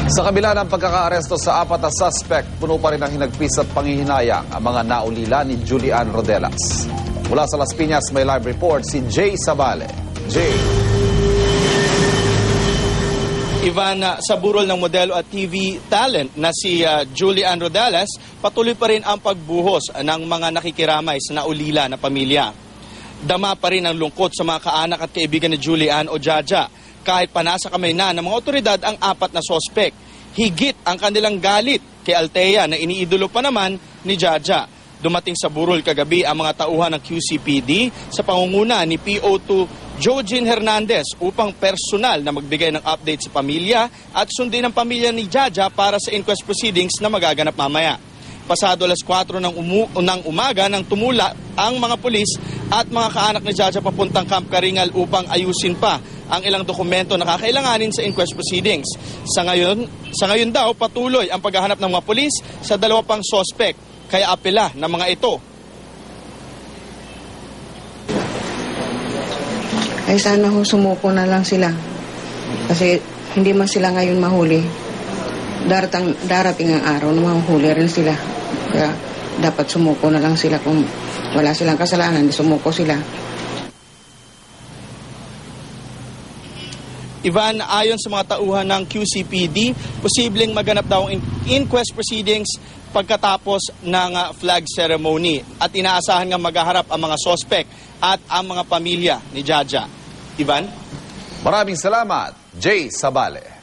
Sa kabila ng pagkakaaresto sa 4 na suspect, puno pa rin ang hinagpis at panghihinayang ang mga naulila ni Julian Rodelas. Mula sa Las Piñas, may live report si Jay Sabale. Jay. Ivan, sa burol ng modelo at TV talent na si Julian Rodelas, patuloy pa rin ang pagbuhos ng mga nakikiramay sa naulila na pamilya. Dama pa rin ang lungkot sa mga kaanak at kaibigan ni Julian o Jaja, kahit pa nasa kamay na ng mga otoridad ang 4 na sospek. Higit ang kanilang galit kay Althea na iniidolo pa naman ni Jaja. Dumating sa burol kagabi ang mga tauhan ng QCPD sa pangunguna ni PO2 Jojin Hernandez upang personal na magbigay ng update sa pamilya at sundin ang pamilya ni Jaja para sa inquest proceedings na magaganap mamaya. Pasado alas 4 ng umaga nang tumula ang mga pulis at mga kaanak ni Jaja papuntang Camp Karingal upang ayusin pa ang ilang dokumento na kakailanganin sa inquest proceedings. Sa ngayon daw patuloy ang paghahanap ng mga pulis sa 2 pang sospek, kaya apela ng mga ito. Ay sana ho sumuko na lang sila. Kasi hindi man sila ngayon mahuli. Darating ang araw na mahuli rin sila. Kaya dapat sumuko na lang sila. Kung wala silang kasalanan, sumuko sila. Ivan, ayon sa mga tauhan ng QCPD, posibleng maganap daw ang inquest proceedings pagkatapos ng flag ceremony at inaasahan nga maghaharap ang mga sospek at ang mga pamilya ni Jaja. Ivan? Maraming salamat, Jay Sabale.